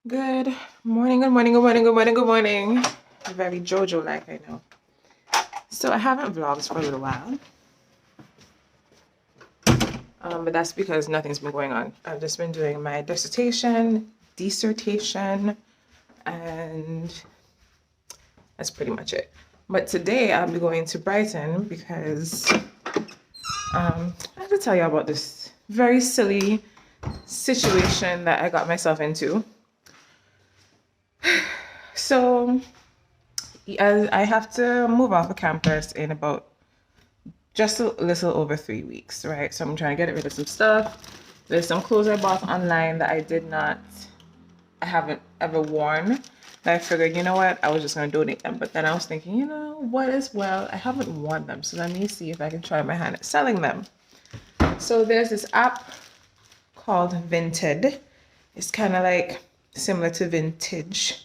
Good morning, good morning, good morning, good morning, good morning. Very JoJo-like, I know. So I haven't vlogged for a little while. But that's because nothing's been going on. I've just been doing my dissertation, and that's pretty much it. But today I'll be going to Brighton because I have to tell you about this very silly situation that I got myself into. So I have to move off the campus in about just a little over 3 weeks, right? So I'm trying to get rid of some stuff. There's some clothes I bought online that I haven't ever worn. That I figured, you know what, I was just gonna donate them. But then I was thinking, you know what as well, I haven't worn them. So let me see if I can try my hand at selling them. So there's this app called VINTED. It's kind of like similar to Vintage.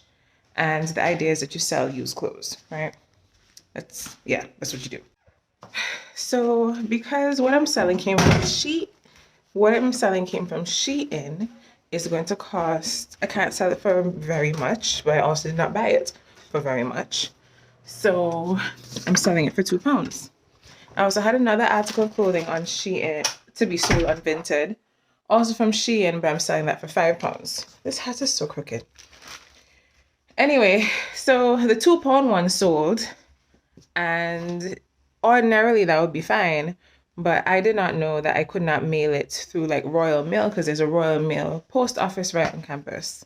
And the idea is that you sell used clothes, right? That's what you do. So because what I'm selling came from Shein is going to cost, I can't sell it for very much, but I also did not buy it for very much. So I'm selling it for £2. I also had another article of clothing on Shein to be sold on Vinted, also from Shein, but I'm selling that for £5. This hat is so crooked. Anyway, so the £2 one sold, and ordinarily that would be fine, but I did not know that I could not mail it through like Royal Mail because there's a Royal Mail post office right on campus.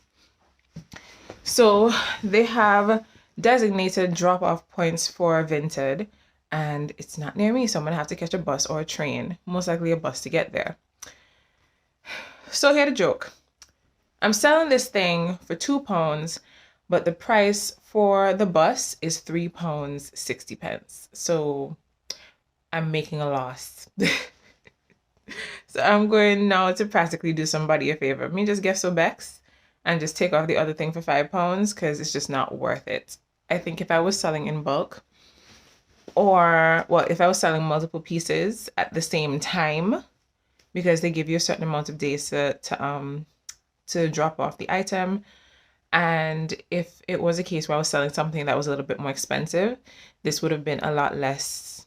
So they have designated drop-off points for Vinted, and it's not near me, so I'm gonna have to catch a bus or a train, most likely a bus to get there. So here's the joke. I'm selling this thing for £2, but the price for the bus is £3.60. So I'm making a loss. So I'm going now to practically do somebody a favor. Me just get some Bex and just take off the other thing for £5 because it's just not worth it. I think if I was selling in bulk, or well, if I was selling multiple pieces at the same time, because they give you a certain amount of days to drop off the item. And if it was a case where I was selling something that was a little bit more expensive, this would have been a lot less,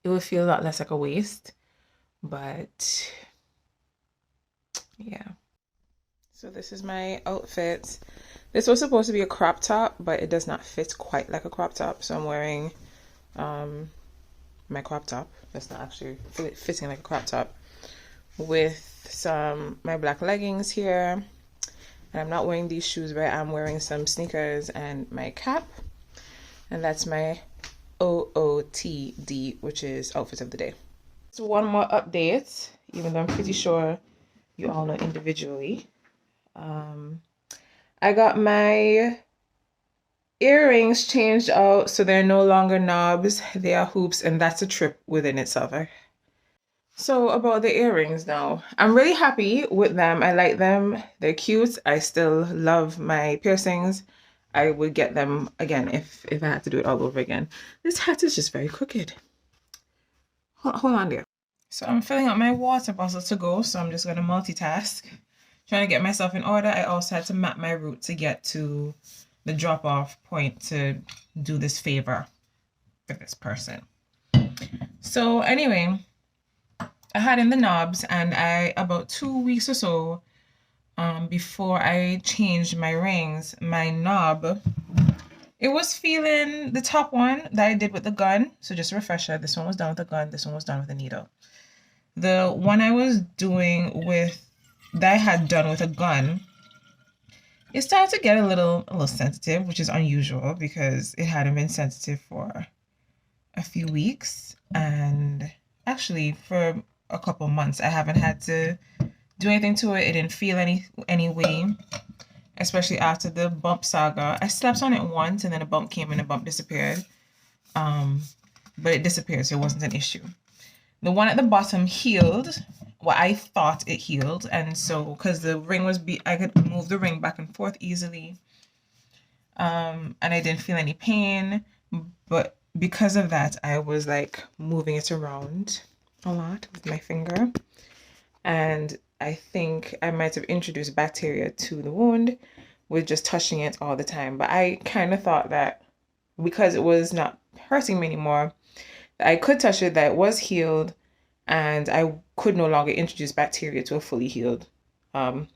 it would feel a lot less like a waste. But yeah. So this is my outfit. This was supposed to be a crop top, but it does not fit quite like a crop top. So I'm wearing my crop top. That's not actually fitting like a crop top, with my black leggings here. And I'm not wearing these shoes, but I'm wearing some sneakers and my cap. And that's my OOTD, which is outfit of the day. So one more update, even though I'm pretty sure you all know individually. I got my earrings changed out, so they're no longer knobs, they are hoops, and that's a trip within itself. So about the earrings now, I'm really happy with them. I like them. They're cute. I still love my piercings. I would get them again if I had to do it all over again. This hat is just very crooked. Hold on there. So I'm filling up my water bottle to go, so I'm just going to multitask. Trying to get myself in order. I also had to map my route to get to the drop-off point to do this favor for this person. So anyway, I had in the knobs, and about 2 weeks or so before I changed my rings, my knob, it was feeling the top one that I did with the gun. So just a refresher, this one was done with the gun, this one was done with a needle. The one I was doing with, that I had done with a gun, it started to get a little sensitive, which is unusual because it hadn't been sensitive for a few weeks, and actually for a couple months I haven't had to do anything to it. It didn't feel any way, especially after the bump saga. I slept on it once and then a bump came and the bump disappeared, but it disappeared, so it wasn't an issue. The one at the bottom healed. Well, I thought it healed, and so because the ring was I could move the ring back and forth easily, and I didn't feel any pain, but because of that, I was like moving it around a lot with my finger, and I think I might have introduced bacteria to the wound with just touching it all the time. But I kind of thought that because it was not hurting me anymore, I could touch it, that it was healed, and I could no longer introduce bacteria to a fully healed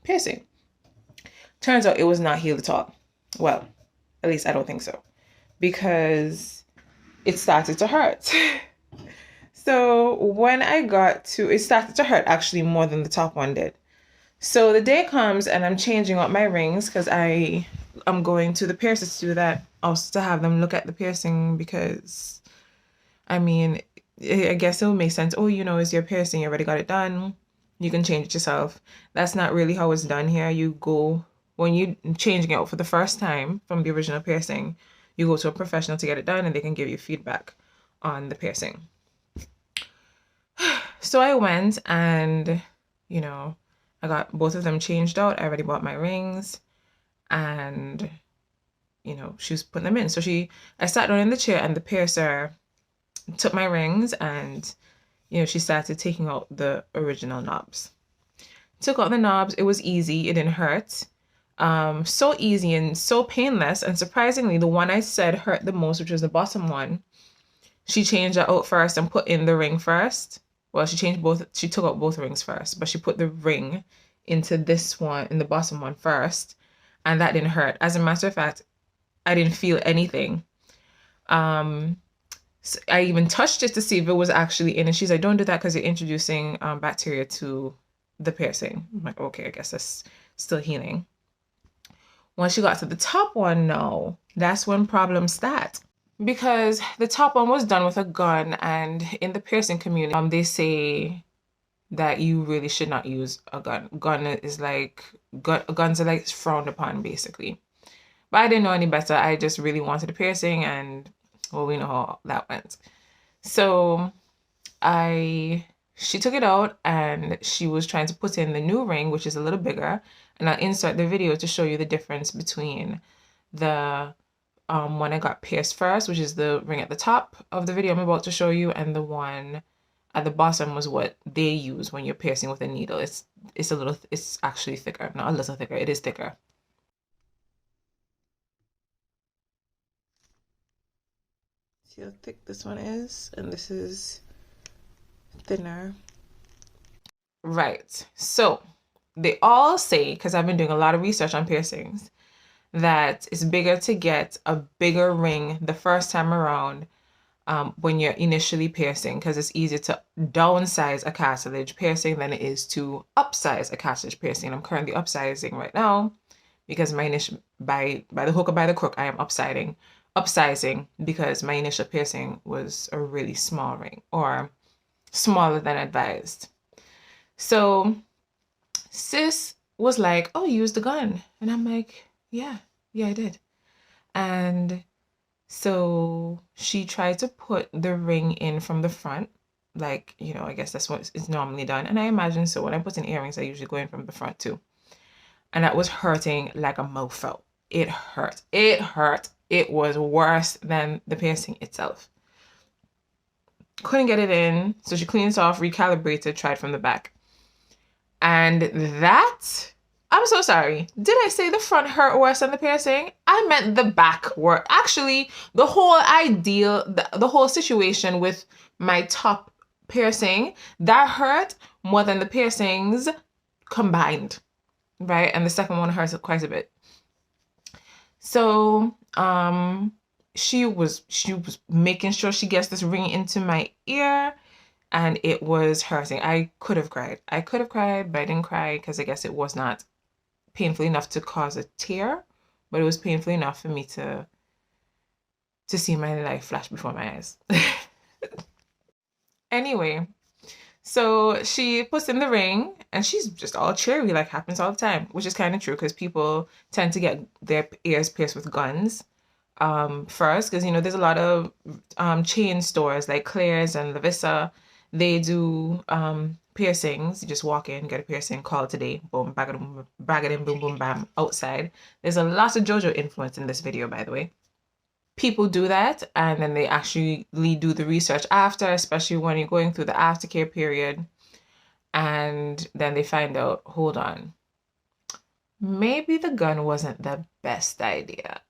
piercing. Turns out it was not healed at all. Well, at least I don't think so, because it started to hurt. So when I got to, it started to hurt actually more than the top one did. So the day comes and I'm changing up my rings because I'm going to the piercer to do that, also to have them look at the piercing because, I mean, I guess it would make sense. Oh, it's your piercing. You already got it done. You can change it yourself. That's not really how it's done here. When you changing it out for the first time from the original piercing, you go to a professional to get it done and they can give you feedback on the piercing. So I went and, I got both of them changed out. I already bought my rings and, she was putting them in. So I sat down in the chair and the piercer took my rings and, she started taking out the original knobs. Took out the knobs. It was easy. It didn't hurt. So easy and so painless. And surprisingly, the one I said hurt the most, which was the bottom one, she changed it out first and put in the ring first. Well, she took out both rings first, but she put the ring into this one, in the bottom one first, and that didn't hurt. As a matter of fact, I didn't feel anything. So I even touched it to see if it was actually in, and she's like, don't do that because you're introducing bacteria to the piercing. I'm like, okay, I guess that's still healing. Once she got to the top one, no, that's when problems start. Because the top one was done with a gun, and in the piercing community, they say that you really should not use a gun. Guns are like frowned upon, basically. But I didn't know any better. I just really wanted a piercing, and well, we know how that went. So she took it out, and she was trying to put in the new ring, which is a little bigger. And I'll insert the video to show you the difference between the one I got pierced first, which is the ring at the top of the video I'm about to show you, and the one at the bottom was what they use when you're piercing with a needle. It's actually thicker, not a little thicker, it is thicker. See how thick this one is, and this is thinner. Right, so they all say, because I've been doing a lot of research on piercings, that it's bigger to get a bigger ring the first time around when you're initially piercing, because it's easier to downsize a cartilage piercing than it is to upsize a cartilage piercing. I'm currently upsizing right now because my initial, by the hook or by the crook, I am upsizing because my initial piercing was a really small ring, or smaller than advised. So sis was like, oh, you used the gun. And I'm like, yeah, I did. And so she tried to put the ring in from the front. Like, I guess that's what is normally done. And I imagine so. When I put in earrings, I usually go in from the front too. And that was hurting like a mofo. It hurt. It was worse than the piercing itself. Couldn't get it in. So she cleaned it off, recalibrated, tried from the back. And that, I'm so sorry. Did I say the front hurt worse than the piercing? I meant the back work. Actually, the whole idea, the whole situation with my top piercing, that hurt more than the piercings combined, right? And the second one hurt quite a bit. So, she was making sure she gets this ring into my ear, and it was hurting. I could have cried, but I didn't cry because I guess it was not painful enough to cause a tear, but it was painful enough for me to see my life flash before my eyes. Anyway, so she puts in the ring and she's just all cheery, like happens all the time, which is kind of true because people tend to get their ears pierced with guns first, because there's a lot of chain stores like Claire's and Lavissa. They do piercings. You just walk in, get a piercing, call it a day, boom, bagadum, boom, boom, bam, outside. There's a lot of JoJo influence in this video, by the way. People do that, and then they actually do the research after, especially when you're going through the aftercare period. And then they find out, hold on, maybe the gun wasn't the best idea.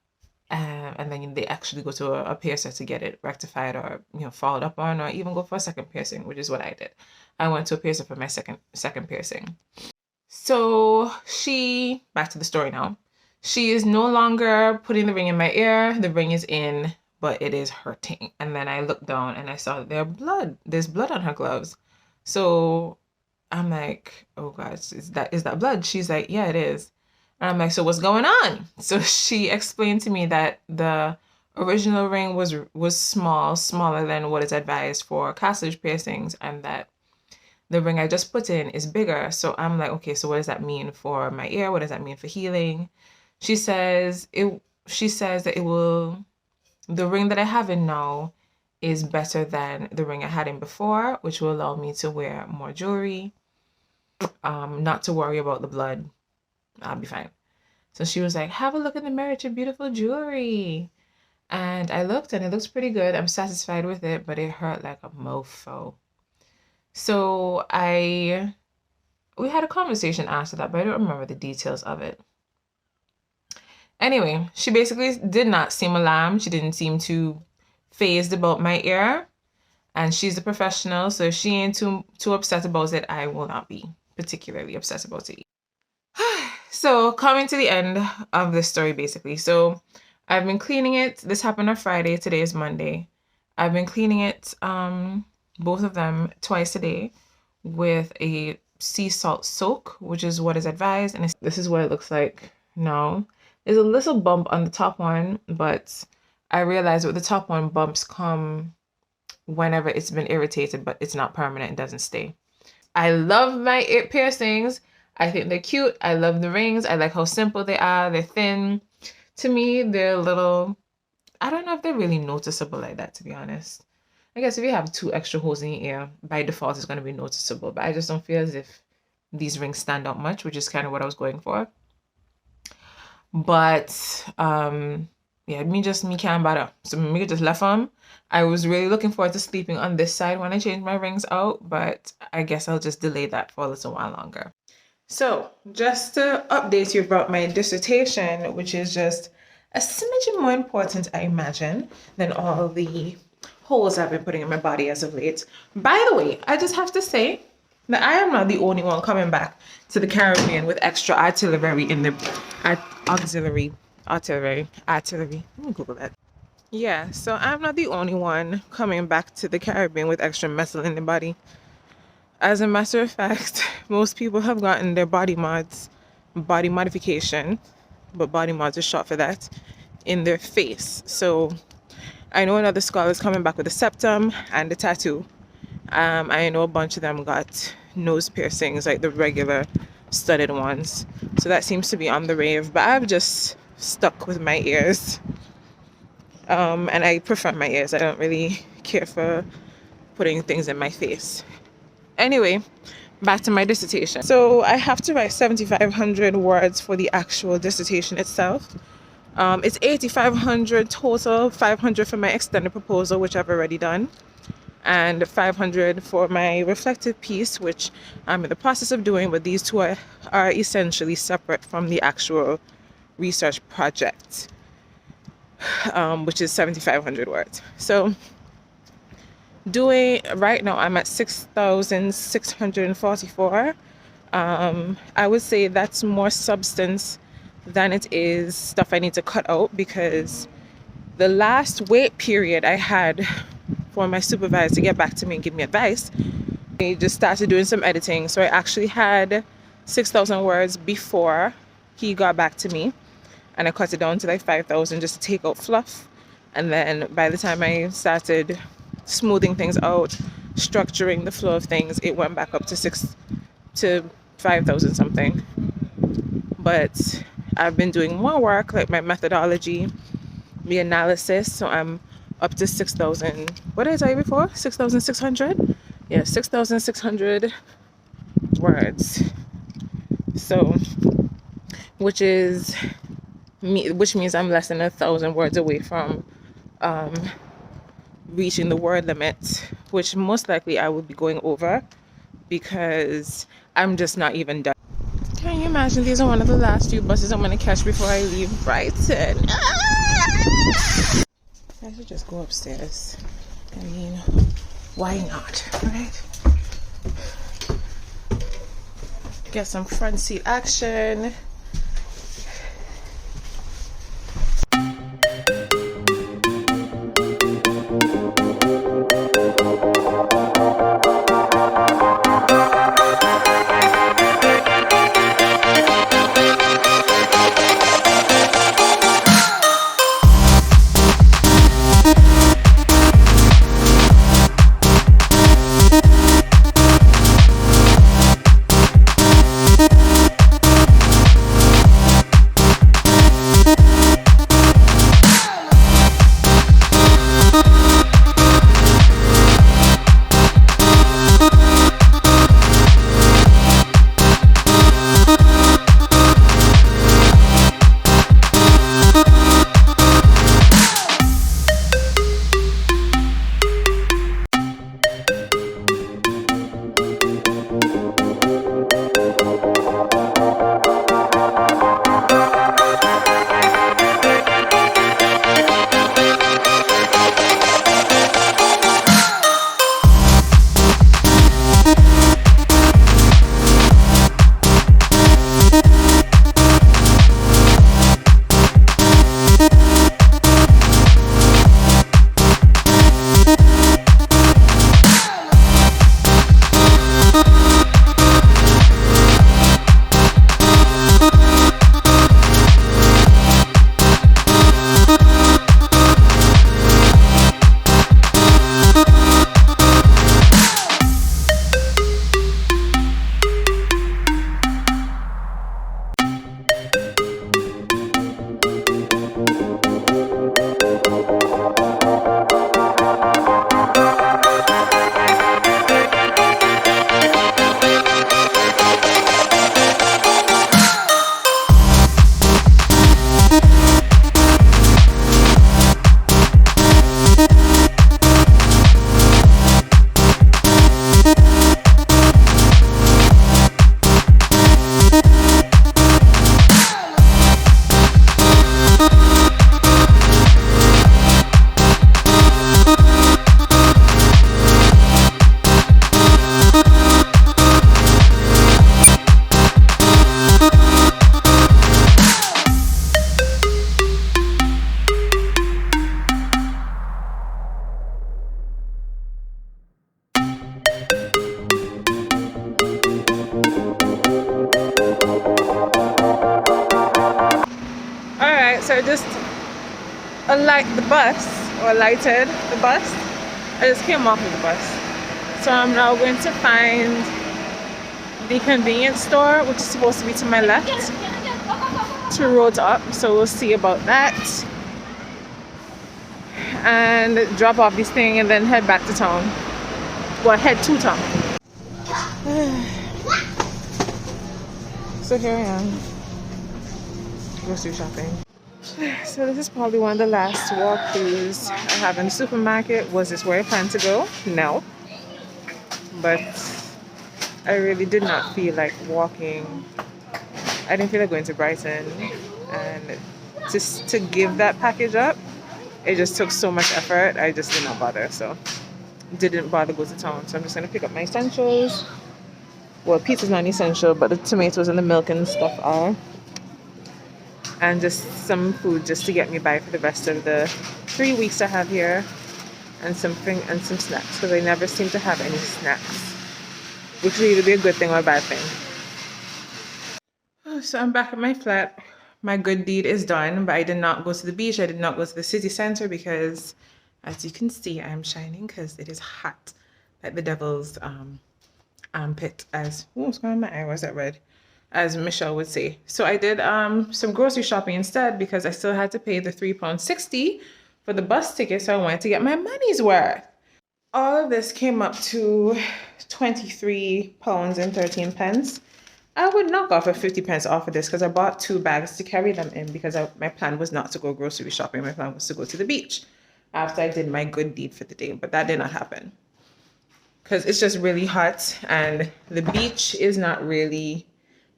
And then they actually go to a piercer to get it rectified or followed up on, or even go for a second piercing, which is what I did. I went to a piercer for my second piercing. So back to the story now. She is no longer putting the ring in my ear. The ring is in, but it is hurting. And then I looked down and I saw that there's blood on her gloves. So I'm like, oh gosh, is that blood? She's like, yeah, it is. And I'm like, so what's going on? So she explained to me that the original ring was smaller than what is advised for cartilage piercings, and that the ring I just put in is bigger. So I'm like, okay, so what does that mean for my ear? What does that mean for healing? She says that the ring that I have in now is better than the ring I had in before, which will allow me to wear more jewelry, not to worry about the blood. I'll be fine. So she was like, have a look in the mirror at your beautiful jewelry. And I looked and it looks pretty good. I'm satisfied with it, but it hurt like a mofo. So we had a conversation after that, but I don't remember the details of it. Anyway, she basically did not seem alarmed. She didn't seem too phased about my ear. And she's a professional, so if she ain't too upset about it, I will not be particularly upset about it. So coming to the end of this story, basically. So I've been cleaning it. This happened on Friday. Today is Monday. I've been cleaning it, both of them, twice a day with a sea salt soak, which is what is advised. And this is what it looks like now. There's a little bump on the top one, but I realized with the top one, bumps come whenever it's been irritated, but it's not permanent. It doesn't stay. I love my ear piercings. I think they're cute. I love the rings. I like how simple they are. They're thin. To me, they're a little, I don't know if they're really noticeable like that, to be honest. I guess if you have 2 extra holes in your ear, by default, it's going to be noticeable. But I just don't feel as if these rings stand out much, which is kind of what I was going for. But, yeah, me can't bother. So me just left them. I was really looking forward to sleeping on this side when I changed my rings out, but I guess I'll just delay that for a little while longer. So just to update you about my dissertation, which is just a smidgen more important, I imagine, than all the holes I've been putting in my body as of late. By the way, I just have to say that I am not the only one coming back to the Caribbean with extra artillery in the artillery. Let me Google that. Yeah, so I'm not the only one coming back to the Caribbean with extra metal in the body. As a matter of fact, most people have gotten their body modification, but body mods is short for that, in their face. So I know another scholar is coming back with a septum and a tattoo. I know a bunch of them got nose piercings, like the regular studded ones. So that seems to be on the rave, but I've just stuck with my ears. And I prefer my ears. I don't really care for putting things in my face. Anyway, back to my dissertation. So I have to write 7,500 words for the actual dissertation itself. It's 8,500 total, 500 for my extended proposal, which I've already done, and 500 for my reflective piece, which I'm in the process of doing, but these two are essentially separate from the actual research project, which is 7,500 words. So right now I'm at 6,644. I would say that's more substance than it is stuff I need to cut out, because the last wait period I had for my supervisor to get back to me and give me advice, I just started doing some editing. So I actually had 6,000 words before he got back to me, and I cut it down to like 5,000 just to take out fluff. And then by the time I started smoothing things out, structuring the flow of things, it went back up to 5,000 something. But I've been doing more work, like my methodology, the analysis, so I'm up to 6,000. What did I tell you before? 6,600? Yeah, 6,600 words. So, which means I'm less than 1,000 words away from reaching the word limit, which most likely I will be going over, because I'm just not even done. Can you imagine? These are one of the last few buses I'm going to catch before I leave Brighton. I should just go upstairs. I mean, why not, right? Get some front seat action. So I just lighted the bus. I just came off of the bus. So I'm now going to find the convenience store, which is supposed to be to my left, 2 roads up. So we'll see about that. And drop off this thing and then head back to town. Well, head to town. So here I am, grocery shopping. So this is probably one of the last walkthroughs I have in the supermarket. Was this where I plan to go? No. But I really did not feel like walking. I didn't feel like going to Brighton. And just to give that package up, it just took so much effort. I just did not bother. So didn't bother go to town. So I'm just going to pick up my essentials. Well, pizza's not essential, but the tomatoes and the milk and stuff are. And just some food just to get me by for the rest of the 3 weeks I have here, and some snacks, because I never seem to have any snacks, which would either be a good thing or a bad thing. So I'm back at my flat. My good deed is done, but I did not go to the beach. I did not go to the city center because, as you can see, I'm shining because it is hot, like the devil's armpit. What's going on my eye? Where's that red? As Michelle would say. So I did some grocery shopping instead because I still had to pay the £3.60 for the bus ticket, so I wanted to get my money's worth. All of this came up to £23.13. I would knock off a 50 pence off of this because I bought 2 bags to carry them in because my plan was not to go grocery shopping. My plan was to go to the beach after I did my good deed for the day, but that did not happen because it's just really hot and the beach is not really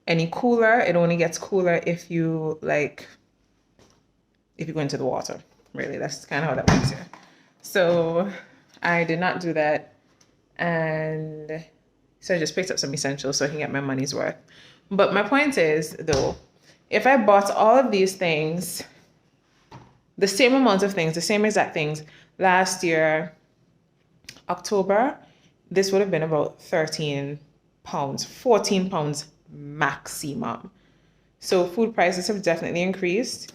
any cooler. It only gets cooler if you go into the water. Really, that's kind of how that works here. So I did not do that, and so I just picked up some essentials so I can get my money's worth. But my point is, though, if I bought all of these things, the same amount of things, the same exact things last year, October, this would have been about 13 pounds, 14 pounds maximum. So food prices have definitely increased.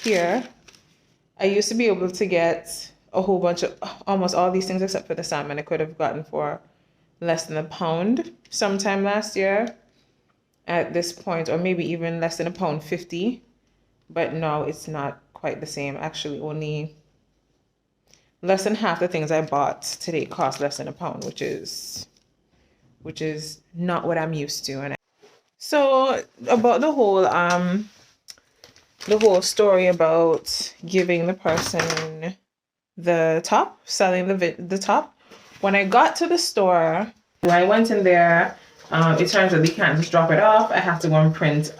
Here, I used to be able to get a whole bunch of almost all these things except for the salmon I could have gotten for less than £1 sometime last year at this point, or maybe even less than £1.50. But no, it's not quite the same. Actually, only less than half the things I bought today cost less than £1, which is not what I'm used to. And so about the whole story about giving the person the top, selling the top. When I got to the store, when I went in there, it turns out they can't just drop it off. I have to go and print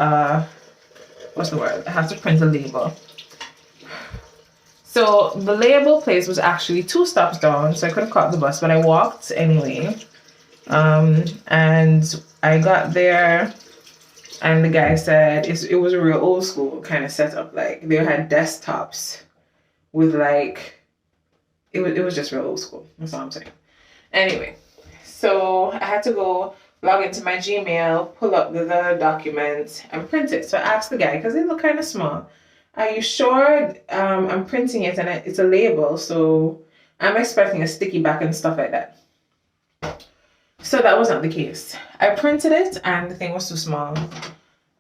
what's the word? I have to print a label. So the label place was actually 2 stops down, so I could have caught the bus, but I walked anyway. And I got there, and the guy said it was a real old school kind of setup. Like they had desktops with it was just real old school. That's all I'm saying. Anyway, so I had to go log into my Gmail, pull up the document, and print it. So I asked the guy, because they look kind of small, are you sure I'm printing it and it's a label, so I'm expecting a sticky back and stuff like that. So that was not the case. I printed it and the thing was too small.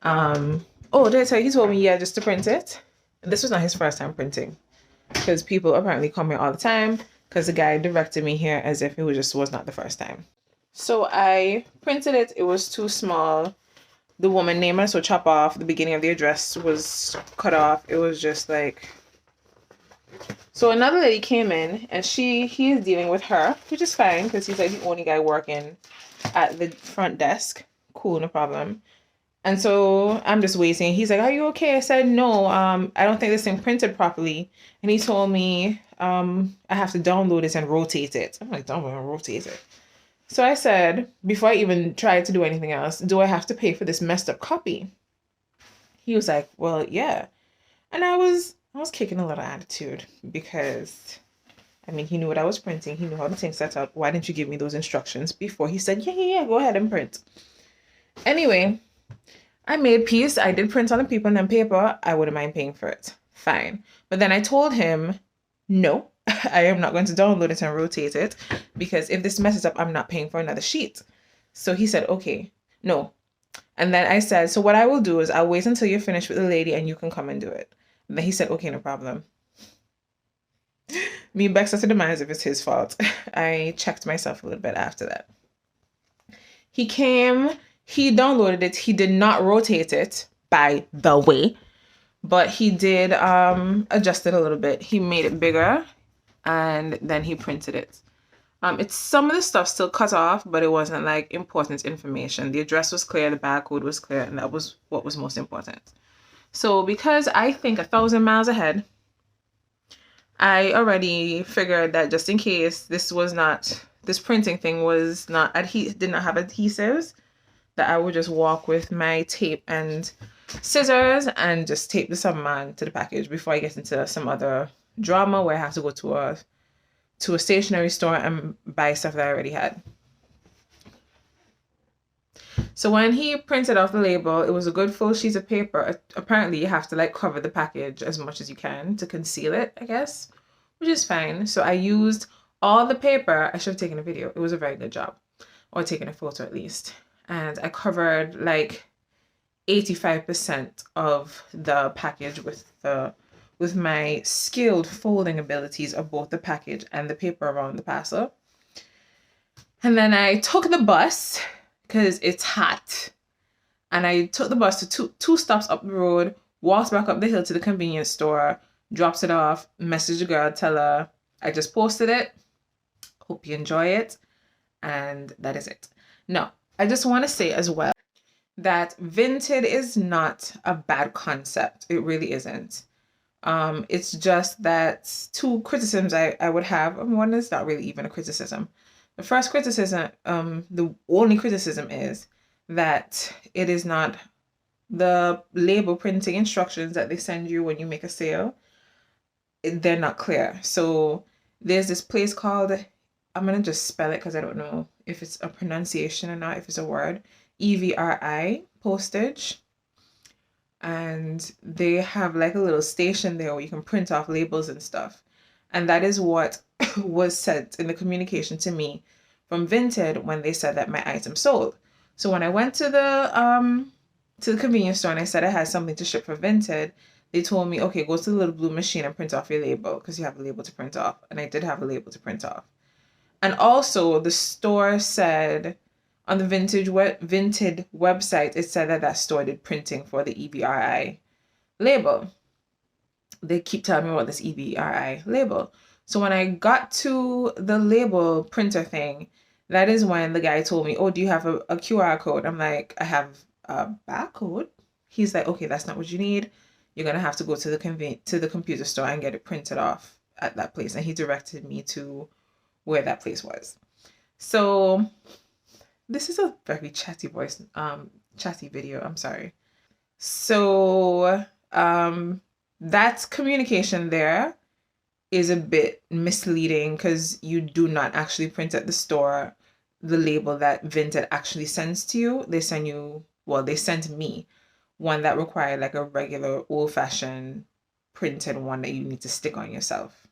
Oh, did I tell you? He told me, yeah, just to print it. This was not his first time printing, because people apparently come here all the time, because the guy directed me here as if it was not the first time. So I printed it. It was too small. The woman name so chop off. The beginning of the address was cut off. It was just like... So another lady came in, and he is dealing with her, which is fine, because he's like the only guy working at the front desk. Cool, no problem. And so I'm just waiting. He's like, are you okay? I said, no, I don't think this thing printed properly. And he told me I have to download it and rotate it. I'm like, download and rotate it. So I said, before I even tried to do anything else, do I have to pay for this messed up copy? He was like, well, yeah. And I was kicking a lot of attitude, because, I mean, he knew what I was printing. He knew how the thing set up. Why didn't you give me those instructions before? He said, yeah, go ahead and print. Anyway, I made peace. I did print on the paper, and then paper, I wouldn't mind paying for it. Fine. But then I told him, no, I am not going to download it and rotate it, because if this messes up, I'm not paying for another sheet. So he said, okay, no. And then I said, so what I will do is I'll wait until you're finished with the lady and you can come and do it. And then he said, okay, no problem. Me back to the mind as if it's his fault. I checked myself a little bit after that. He came, he downloaded it. He did not rotate it, by the way, but he did adjust it a little bit. He made it bigger, and then he printed it. It's some of the stuff still cut off, but it wasn't like important information. The address was clear, the barcode was clear, and that was what was most important. So because I think 1,000 miles ahead, I already figured that just in case this printing thing was not did not have adhesives, that I would just walk with my tape and scissors and just tape the subman to the package before I get into some other drama where I have to go to a stationery store and buy stuff that I already had. So when he printed off the label, it was a good full sheet of paper. Apparently, you have to cover the package as much as you can to conceal it, I guess, which is fine. So I used all the paper. I should have taken a video. It was a very good job, or taken a photo at least. And I covered 85% of the package with my skilled folding abilities of both the package and the paper around the parcel. And then I took the bus, because it's hot. And I took the bus to two stops up the road, walked back up the hill to the convenience store, dropped it off, messaged the girl, tell her I just posted it. Hope you enjoy it. And that is it. Now, I just want to say as well that vintage is not a bad concept. It really isn't. It's just that two criticisms I would have. One is not really even a criticism. The first criticism, the only criticism is that it is not the label printing instructions that they send you when you make a sale. They're not clear. So there's this place called, I'm gonna just spell it because I don't know if it's a pronunciation or not, if it's a word, EVRI postage. And they have like a little station there where you can print off labels and stuff. And that is what was said in the communication to me from Vinted when they said that my item sold. So when I went to the convenience store and I said I had something to ship for Vinted, they told me, okay, go to the little blue machine and print off your label because you have a label to print off. And I did have a label to print off. And also the store said on the Vinted website, it said that store did printing for the EVRI label. They keep telling me about this EVRI label. So when I got to the label printer thing, that is when the guy told me, oh, do you have a QR code? I'm like, I have a barcode. He's like, okay, that's not what you need. You're going to have to go to the computer store and get it printed off at that place. And he directed me to where that place was. So this is a very chatty video. I'm sorry. So that communication there is a bit misleading because you do not actually print at the store the label that Vinted actually sends to you. They sent me one that required like a regular old-fashioned printed one that you need to stick on yourself.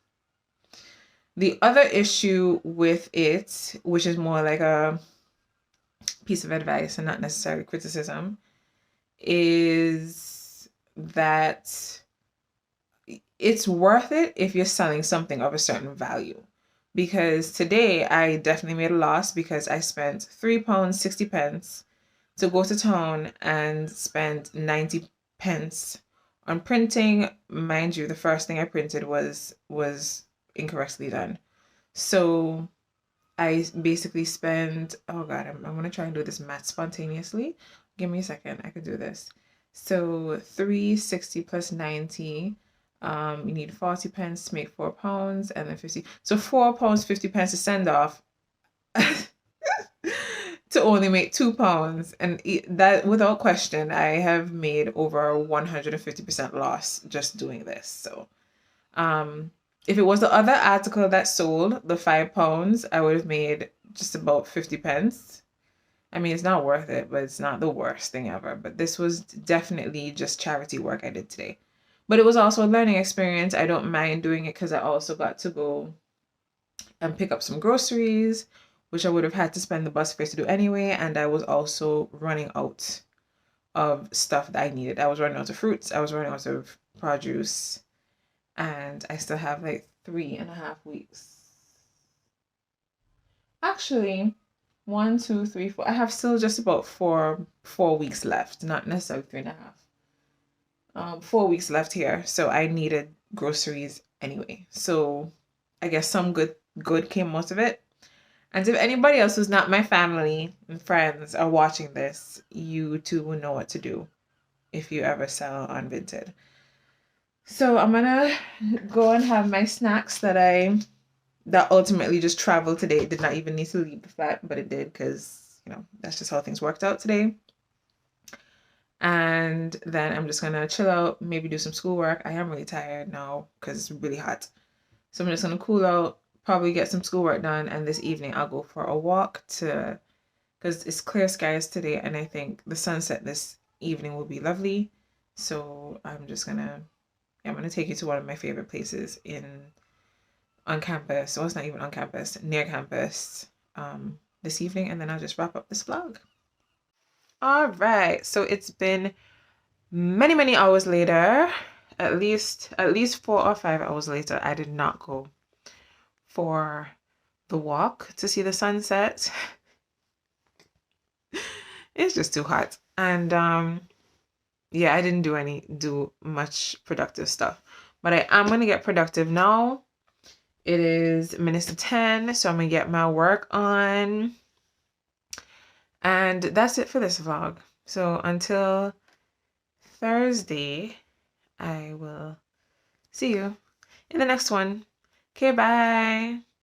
The other issue with it, which is more like a piece of advice and not necessarily criticism, is that it's worth it if you're selling something of a certain value. Because today I definitely made a loss because I spent £3.60 to go to town and spend 90 pence on printing. Mind you, the first thing I printed was incorrectly done. So I basically spend, oh God, I'm going to try and do this math spontaneously. Give me a second. I could do this. So 360 plus 90. You need 40 pence to make £4 and then 50. So £4, 50 pence to send off to only make £2. And that, without question, I have made over 150% loss just doing this. So, if it was the other article that sold, the £5, I would have made just about 50 pence. I mean, it's not worth it, but it's not the worst thing ever. But this was definitely just charity work I did today. But it was also a learning experience. I don't mind doing it because I also got to go and pick up some groceries, which I would have had to spend the bus fare to do anyway. And I was also running out of stuff that I needed. I was running out of fruits. I was running out of produce. And I still have like 3.5 weeks. Actually, 1, 2, 3, 4. I have still just about four weeks left. Not necessarily 3.5. 4 weeks left here. So I needed groceries anyway. So I guess some good came out of it. And if anybody else who's not my family and friends are watching this, you too will know what to do if you ever sell on Vinted. So I'm gonna go and have my snacks that ultimately just traveled today. It did not even need to leave the flat, but it did because, that's just how things worked out today. And then I'm just gonna chill out, maybe do some schoolwork. I am really tired now because it's really hot. So I'm just gonna cool out, probably get some schoolwork done, and this evening I'll go for a walk because it's clear skies today, and I think the sunset this evening will be lovely. So I'm gonna take you to one of my favorite places on campus. Well, it's not even on campus, near campus, this evening, and then I'll just wrap up this vlog. All right, so it's been many, many hours later, at least 4 or 5 hours later. I did not go for the walk to see the sunset. It's just too hot. And yeah, I didn't do much productive stuff, but I am going to get productive now. It is minutes to 10, so I'm gonna get my work on. And that's it for this vlog. So until Thursday, I will see you in the next one. Okay, bye.